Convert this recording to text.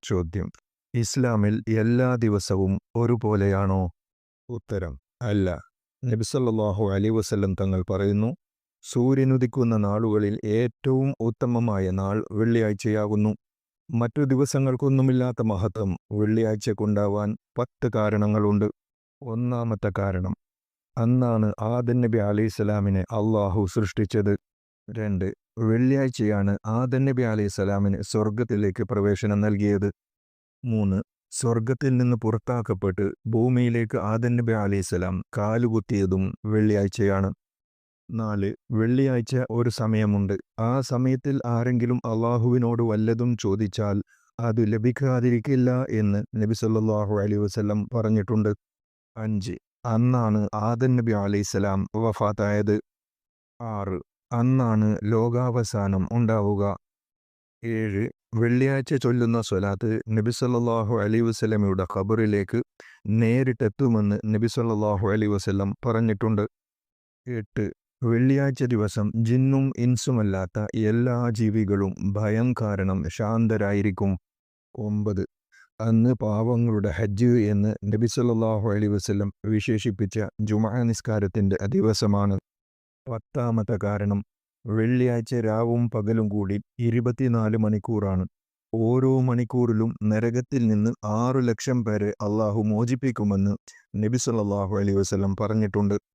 ചോദ്യം: ഇസ്ലാമിൽ എല്ലാ ദിവസവും ഒരുപോലെയാണോ? ഉത്തരം: അല്ല. നബി സല്ലല്ലാഹു അലൈഹി വസല്ലം തങ്ങൾ പറയുന്നു, സൂര്യനുദിക്കുന്ന നാളുകളിൽ ഏറ്റവും ഉത്തമമായ നാൾ വെള്ളിയാഴ്ചയാകുന്നു. മറ്റു ദിവസങ്ങൾക്കൊന്നുമില്ലാത്ത മഹത്വം വെള്ളിയാഴ്ചക്കുണ്ടാവാൻ 10 കാരണങ്ങളുണ്ട്. ഒന്നാമത്തെ കാരണം: അന്നാണ് ആദം നബി അലൈഹിസ്സലാമിനെ അള്ളാഹു സൃഷ്ടിച്ചത്. 2. വെള്ളിയാഴ്ചയാണ് ആദം നബി അലൈഹിസ്സലാമിന് സ്വർഗത്തിലേക്ക് പ്രവേശനം നൽകിയത്. 3. സ്വർഗത്തിൽ നിന്ന് പുറത്താക്കപ്പെട്ട് ഭൂമിയിലേക്ക് ആദം നബി അലൈഹിസ്സലാം കാലുകുത്തിയതും വെള്ളിയാഴ്ചയാണ്. 4. വെള്ളിയാഴ്ച ഒരു സമയമുണ്ട്. ആ സമയത്തിൽ ആരെങ്കിലും അള്ളാഹുവിനോട് വല്ലതും ചോദിച്ചാൽ അത് ലഭിക്കാതിരിക്കില്ല എന്ന് നബി സല്ലല്ലാഹു അലൈഹി വസല്ലം പറഞ്ഞിട്ടുണ്ട്. 5. അന്നാണ് ആദം നബി അലൈഹിസ്സലാം വഫാത്തായത്. 6. അന്നാണ് ലോകാവസാനം ഉണ്ടാവുക. 7. വെള്ളിയാഴ്ച ചൊല്ലുന്ന സ്വലാത്ത് നബി സല്ലല്ലാഹു അലൈഹി വസല്ലമയുടെ ഖബറിലേക്ക് നേരിട്ടെത്തുമെന്ന് നബി സല്ലല്ലാഹു അലൈഹി വസല്ലം പറഞ്ഞിട്ടുണ്ട്. 8. വെള്ളിയാഴ്ച ദിവസം ജിന്നും ഇൻസുമല്ലാത്ത എല്ലാ ജീവികളും ഭയം കാരണം ശാന്തരായിരിക്കും. 9. അന്ന് പാവങ്ങളുടെ ഹജ്ജ് എന്ന് നബി സല്ലല്ലാഹു അലൈഹി വസല്ലം വിശേഷിപ്പിച്ച ജുമുഅ നിസ്കാരത്തിൻ്റെ ദിവസമാണ്. 10ാമത്തെ കാരണം: വെള്ളിയാഴ്ച രാവും പകലും കൂടി 24 മണിക്കൂറാണ്. ഓരോ മണിക്കൂറിലും നരകത്തിൽ നിന്ന് 6 ലക്ഷം പേരെ അള്ളാഹു മോചിപ്പിക്കുമെന്ന് നബി സല്ലല്ലാഹു അലൈഹി വസല്ലം പറഞ്ഞിട്ടുണ്ട്.